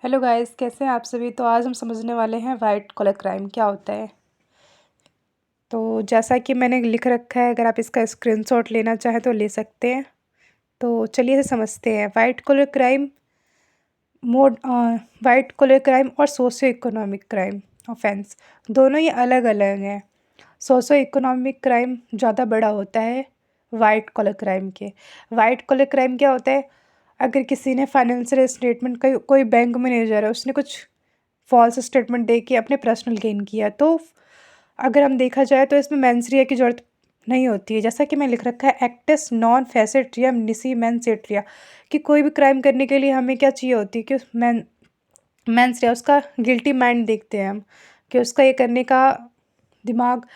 Hello guys, कैसे हैं आप सभी। तो आज हम समझने वाले हैं वाइट कॉलर क्राइम क्या होता है। तो जैसा कि मैंने लिख रखा है, अगर आप इसका स्क्रीनशॉट लेना चाहें तो ले सकते हैं। तो चलिए इसे समझते हैं। मोड वाइट कॉलर क्राइम और सोशियो इकोनॉमिक क्राइम ऑफेंस दोनों ही अलग अलग हैं। सोशियो इकोनॉमिक क्राइम ज़्यादा बड़ा होता है वाइट कॉलर क्राइम के। वाइट कॉलर क्राइम क्या होता है, अगर किसी ने फाइनेंशियल स्टेटमेंट का कोई बैंक मैनेजर है, उसने कुछ फॉल्स स्टेटमेंट दे के अपने पर्सनल गेन किया, तो अगर हम देखा जाए तो इसमें मेंसरिया की ज़रूरत नहीं होती है। जैसा कि मैं लिख रखा है, एक्टस नॉन फेसेट्रियम निसी मेंसेट्रिया, कि कोई भी क्राइम करने के लिए हमें क्या चाहिए होती है कि मेंसरिया, उसका गिल्टी माइंड देखते हैं हम, कि उसका ये करने का दिमाग,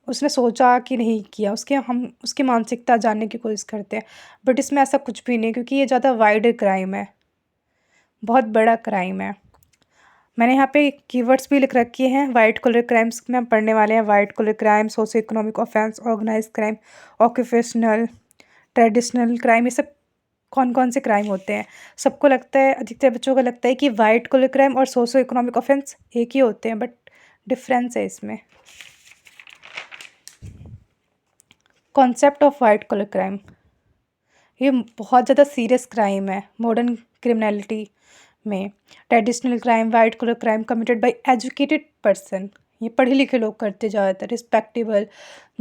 उसने सोचा कि नहीं किया, हम उसकी मानसिकता जानने की कोशिश करते हैं। बट इसमें ऐसा कुछ भी नहीं, क्योंकि ये ज़्यादा वाइडर क्राइम है, बहुत बड़ा क्राइम है। मैंने यहाँ पे कीवर्ड्स भी लिख रखी हैं। वाइट कॉलर क्राइम्स में हम पढ़ने वाले हैं। White collar crime, socio economic offence, organise crime, occupational, traditional crime, ये सब कौन कौन से क्राइम होते हैं। सबको लगता है, अधिकतर बच्चों को लगता है कि वाइट कॉलर क्राइम और सोशियो इकोनॉमिक ऑफेंस एक ही होते हैं, बट डिफरेंस है इसमें। Concept of white collar crime, ये बहुत ज़्यादा सीरियस क्राइम है मॉडर्न क्रिमिनलिटी में। Traditional crime, white collar crime committed by educated person, ये पढ़े लिखे लोग करते ज़्यादातर, रिस्पेक्टेबल,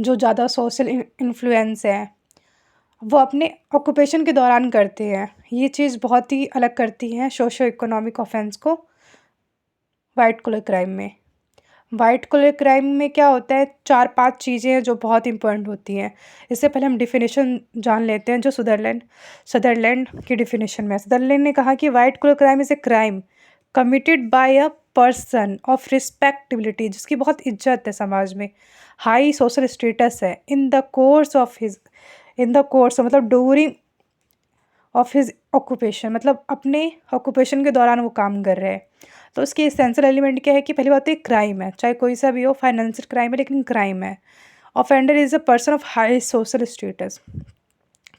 जो ज़्यादा सोशल इन्फ्लुएंस है, वो अपने ऑक्यूपेशन के दौरान करते हैं। ये चीज़ बहुत ही अलग करती है सोशो इकोनॉमिक ऑफेंस को वाइट कॉलर क्राइम में। वाइट कॉलर क्राइम में क्या होता है, 4-5 चीज़ें हैं जो बहुत इंपॉर्टेंट होती हैं। इससे पहले हम डिफिनेशन जान लेते हैं, जो सदरलैंड की डिफिनेशन में। सदरलैंड ने कहा कि white collar crime is a crime committed by a person of respectability, जिसकी बहुत इज्जत है समाज में, हाई सोशल स्टेटस है, इन द कोर्स मतलब ड्यूरिंग ऑफ हिज ऑक्यूपेशन, मतलब अपने ऑक्यूपेशन के दौरान वो काम कर रहे हैं। तो उसकी एसेंशियल एलिमेंट क्या है कि पहली बात तो एक क्राइम है, चाहे कोई सा भी हो, फाइनेंशियल क्राइम है लेकिन क्राइम है। Offender is a person of high social status.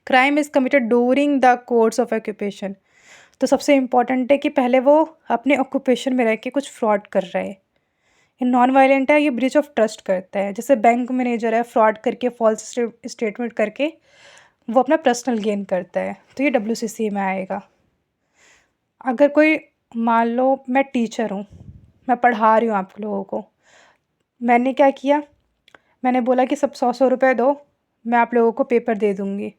Crime is committed during the course of occupation, तो सबसे इम्पॉर्टेंट है कि पहले वो अपने ऑक्यूपेशन में रह के कुछ फ्रॉड कर रहे हैं। ये नॉन वायलेंट है, ये ब्रीच ऑफ ट्रस्ट करता है। जैसे बैंक मैनेजर है, फ्रॉड करके, फॉल्स स्टेटमेंट करके वो अपना पर्सनल गेन करता है, तो ये WCC में आएगा। अगर कोई, मान लो मैं टीचर हूँ, मैं पढ़ा रही हूँ आप लोगों को, मैंने क्या किया, मैंने बोला कि सब 100-100 रुपये दो, मैं आप लोगों को पेपर दे दूँगी,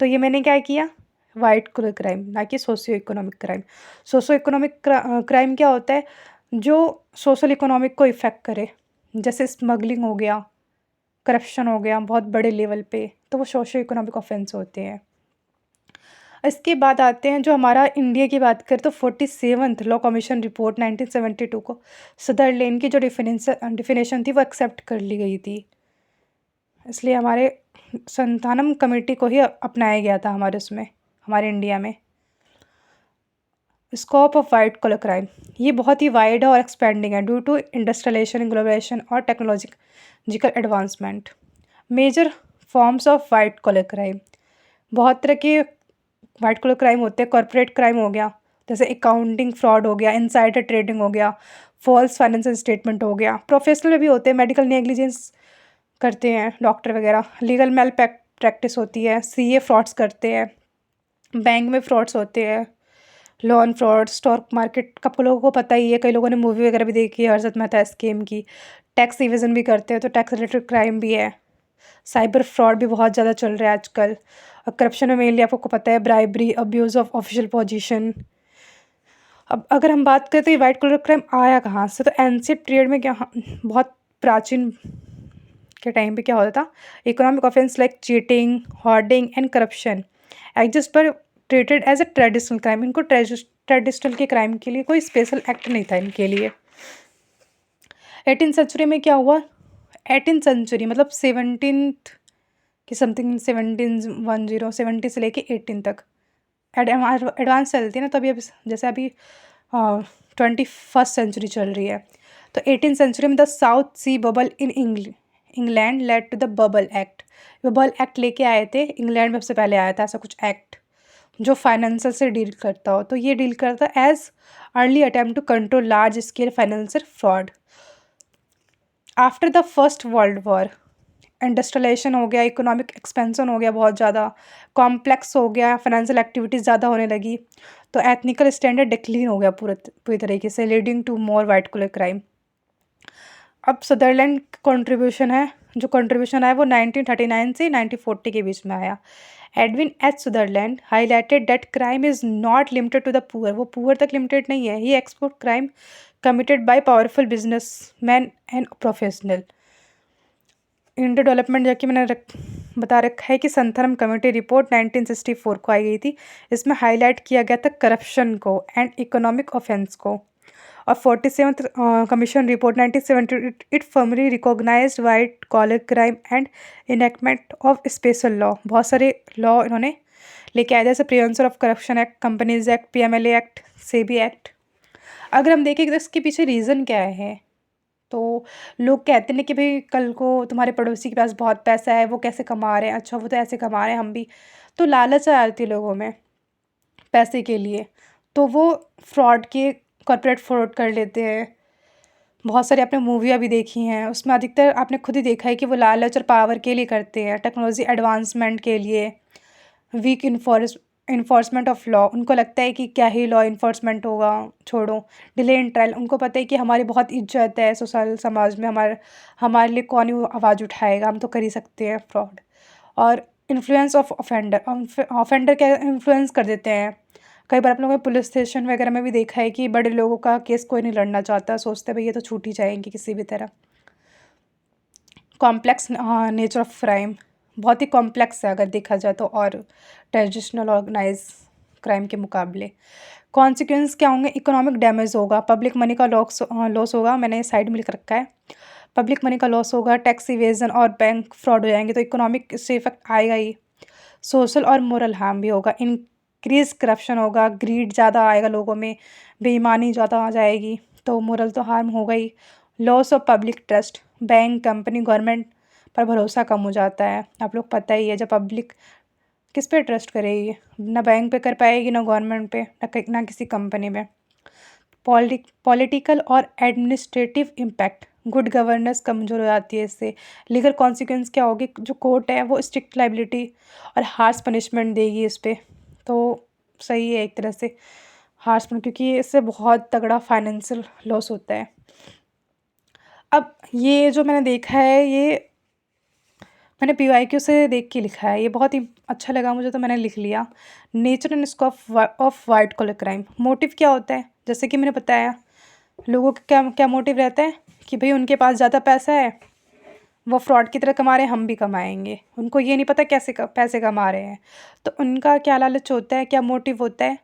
तो ये मैंने क्या किया, वाइट कॉलर क्राइम, ना कि socio economic crime. Socio economic crime क्या होता है, जो सोशल इकोनॉमिक को इफ़ेक्ट करे, जैसे स्मगलिंग हो गया, करप्शन हो गया बहुत बड़े लेवल पे, तो वो सोशियो इकोनॉमिक ऑफेंस होते हैं। इसके बाद आते हैं, जो हमारा इंडिया की बात करें तो 47th लॉ कमीशन रिपोर्ट 1972 को सदरलैंड की जो डिफिनेशन थी वो एक्सेप्ट कर ली गई थी, इसलिए हमारे संतानम कमेटी को ही अपनाया गया था हमारे उसमें, हमारे इंडिया में। Scope of white collar crime, ये बहुत ही वाइड है और एक्सपेंडिंग है ड्यू टू इंडस्ट्रियलाइजेशन, ग्लोबलाइजेशन और technological advancement. Major forms of white collar crime, बहुत तरह के वाइट कॉलर क्राइम होते हैं। कॉर्पोरेट क्राइम हो गया, जैसे अकाउंटिंग फ्रॉड हो गया, इनसाइडर ट्रेडिंग हो गया, फॉल्स फाइनेंशियल स्टेटमेंट हो गया। प्रोफेशनल में भी होते हैं, मेडिकल नेग्लिजेंस करते हैं डॉक्टर वगैरह, लीगल मेल प्रैक्टिस होती है, CA फ्रॉड्स करते हैं, बैंक में फ्रॉड्स होते हैं, लोन फ्रॉड, स्टॉक मार्केट का आप लोगों को पता ही है, कई लोगों ने मूवी वगैरह भी देखी है हर्षद मेहता स्कीम की। टैक्स इवेजन भी करते हैं, तो टैक्स रिलेटेड क्राइम भी है। साइबर फ्रॉड भी बहुत ज़्यादा चल रहा है आजकल। और करप्शन में मेनली आपको पता है bribery, abuse of official position. अब अगर हम बात करें तो ये वाइट कॉलर क्राइम आया कहाँ से, तो एंशिएंट पीरियड में क्या, बहुत प्राचीन के टाइम पे क्या होता था, economic offence like cheating, hoarding and corruption exist पर treated as a traditional crime. इनको ट्रेडिशनल के क्राइम के लिए कोई स्पेशल एक्ट नहीं था इनके लिए। 18th सेंचुरी में क्या हुआ, 18th सेंचुरी मतलब 17th की समथिंग, 1710 से लेके 18 तक एडवांस चलती है ना, तो अभी जैसे अभी 21st सेंचुरी चल रही है। तो 18th सेंचुरी में the South Sea bubble in England led to the bubble act. Bubble act लेके आए थे, इंग्लैंड में सबसे पहले आया था ऐसा कुछ एक्ट। जो फाइनेंशियल से डील करता हो, तो ये डील करता है as early attempt to control large scale financial fraud. After the first world war industrialisation हो गया, इकोनॉमिक एक्सपेंशन हो गया, बहुत ज़्यादा कॉम्प्लेक्स हो गया, फाइनेंशियल एक्टिविटीज़ ज़्यादा होने लगी, तो एथनिकल स्टैंडर्ड डिक्लीन हो गया पूरी तरीके से, leading to more white collar crime. अब सदरलैंड कंट्रीब्यूशन है, जो कंट्रीब्यूशन आया वो 1939 से 1940 के बीच में आया। Edwin H Sutherland highlighted that crime is not limited to the poor, वो पुअर तक लिमिटेड नहीं है, ये export crime committed by powerful business man and professional. Indo development जबकि बता रखा है कि संथरम कमेटी रिपोर्ट 1964 को आई गई थी। इसमें हाईलाइट किया गया था करप्शन को एंड इकोनॉमिक ऑफेंस को। और 47th commission report 1970 it firmly recognised white collar crime and enactment of special law. बहुत सारे लॉ इन्होंने लेके आए, जैसे prevention of corruption act, companies act, PMLA act, SEBI act. अगर हम देखें कि इसके पीछे रीज़न क्या है, तो लोग कहते हैं कि भाई कल को तुम्हारे पड़ोसी के पास बहुत पैसा है, वो कैसे कमा रहे हैं, अच्छा वो तो ऐसे कमा रहे हैं, हम भी। तो लालच आ जाती है लोगों में पैसे के लिए, तो वो फ्रॉड के कॉर्पोरेट फ्रॉड कर लेते हैं। बहुत सारी आपने मूवियाँ भी देखी हैं, उसमें अधिकतर आपने खुद ही देखा है कि वो लालच और पावर के लिए करते हैं, टेक्नोलॉजी एडवांसमेंट के लिए। वीक इन्फोर्समेंट ऑफ लॉ, उनको लगता है कि क्या ही लॉ इन्फोर्समेंट होगा, छोड़ो। डिले इन ट्रायल, उनको पता है कि हमारी बहुत इज्जत है सोशल समाज में, हमारे लिए कौन ही आवाज़ उठाएगा, हम तो कर ही सकते हैं फ्रॉड। और इन्फ्लुएंस ऑफ ऑफेंडर, ऑफेंडर क्या इन्फ्लुएंस कर देते हैं। कई बार आप लोगों ने पुलिस स्टेशन वगैरह में भी देखा है कि बड़े लोगों का केस कोई नहीं लड़ना चाहता, सोचते भाई ये तो छूट ही जाएंगे किसी भी तरह। कॉम्प्लेक्स नेचर ऑफ क्राइम, बहुत ही कॉम्प्लेक्स है अगर देखा जाए तो, और ट्रेडिशनल ऑर्गेनाइज क्राइम के मुकाबले। कॉन्सिक्वेंस क्या होंगे, इकोनॉमिक डैमेज होगा, पब्लिक मनी का लॉस होगा, मैंने साइड में लिख रखा है, पब्लिक मनी का लॉस होगा, टैक्स इवेजन और बैंक फ्रॉड हो जाएंगे, तो इकोनॉमिक इससे इफेक्ट आएगा ही। सोशल और मोरल हार्म भी होगा, इंक्रीज करप्शन होगा, ग्रीड ज़्यादा आएगा लोगों में, बेईमानी ज़्यादा आ जाएगी, तो मोरल तो हार्म होगा ही। Loss of public trust, bank, company, government पर भरोसा कम हो जाता है। आप लोग पता ही है, जब पब्लिक किस पे ट्रस्ट करेगी, ना बैंक पे कर पाएगी, ना गवर्नमेंट पे, ना किसी कंपनी में। पॉलिटिकल और एडमिनिस्ट्रेटिव इम्पैक्ट, गुड गवर्नेंस कमज़ोर हो जाती है इससे। लीगल कॉन्सिक्वेंस क्या होगी, जो कोर्ट है वो स्ट्रिक्ट लाइबिलिटी और हार्श पनिशमेंट देगी इस पर, तो सही है एक तरह से हार्श, क्योंकि इससे बहुत तगड़ा फाइनेंशियल लॉस होता है। अब ये जो मैंने देखा है, ये मैंने पीवाईक्यू से देख के लिखा है, ये बहुत ही अच्छा लगा मुझे, तो मैंने लिख लिया। Nature and scope of white collar crime, motive क्या होता है, जैसे कि मैंने बताया लोगों का क्या क्या मोटिव रहता है कि भाई उनके पास ज़्यादा पैसा है, वो फ्रॉड की तरह कमा रहे हैं, हम भी कमाएंगे। उनको ये नहीं पता कैसे पैसे कमा रहे हैं, तो उनका क्या लालच होता है, क्या मोटिव होता है,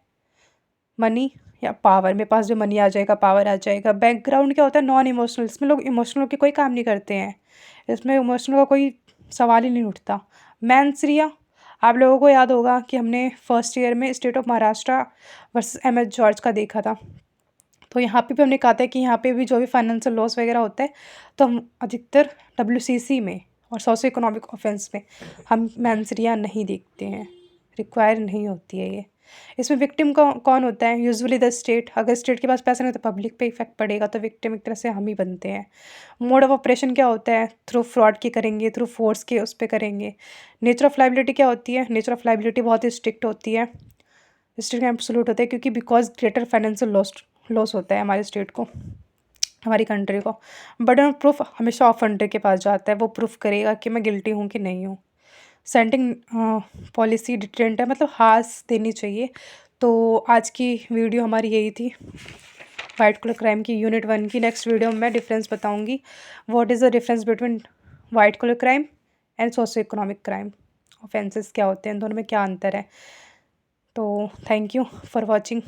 मनी या पावर। मेरे पास जो मनी आ जाएगा, पावर आ जाएगा। बैकग्राउंड क्या होता है, नॉन इमोशनल, इसमें लोग इमोशनल के कोई काम नहीं करते हैं, इसमें इमोशनल का कोई सवाल ही नहीं उठता। मैनसरिया, आप लोगों को याद होगा कि हमने फर्स्ट ईयर में state of Maharashtra versus M H George का देखा था, तो यहाँ पे भी हमने कहा था कि यहाँ पे भी जो भी फाइनेंशियल लॉस वगैरह होता है, तो हम अधिकतर डब्ल्यूसीसी में और सोशो इकोनॉमिक ऑफेंस में हम मैनसरिया नहीं देखते हैं, रिक्वायर नहीं होती है ये। इसमें विक्टिम कौन होता है, यूजुअली द स्टेट। अगर स्टेट के पास पैसा नहीं तो पब्लिक पे इफेक्ट पड़ेगा, तो विक्टिम एक तरह से हम ही बनते हैं। मोड ऑफ ऑपरेशन क्या होता है, थ्रू फ्रॉड के करेंगे, थ्रू फोर्स के उस पर करेंगे। नेचर ऑफ लाइबिलिटी क्या होती है, नेचर ऑफ लाइबिलिटी बहुत ही स्ट्रिक्ट होती है, स्ट्रिक्ट एब्सोल्यूट होता है, क्योंकि बिकॉज ग्रेटर फाइनेंशियल लॉस होता है हमारे स्टेट को, हमारी कंट्री को। बर्डन ऑफ प्रूफ हमेशा ऑफेंडर के पास जाता है, वो प्रूफ करेगा कि मैं गिल्टी हूँ कि नहीं हूँ। सेंटिंग पॉलिसी डिटेंट है, मतलब हास देनी चाहिए। तो आज की वीडियो हमारी यही थी, वाइट कॉलर क्राइम की यूनिट 1 की। नेक्स्ट वीडियो में मैं डिफरेंस बताऊंगी, what is the difference between white collar crime and socio economic crime, offences क्या होते हैं, दोनों में क्या अंतर है। तो थैंक यू फॉर वॉचिंग।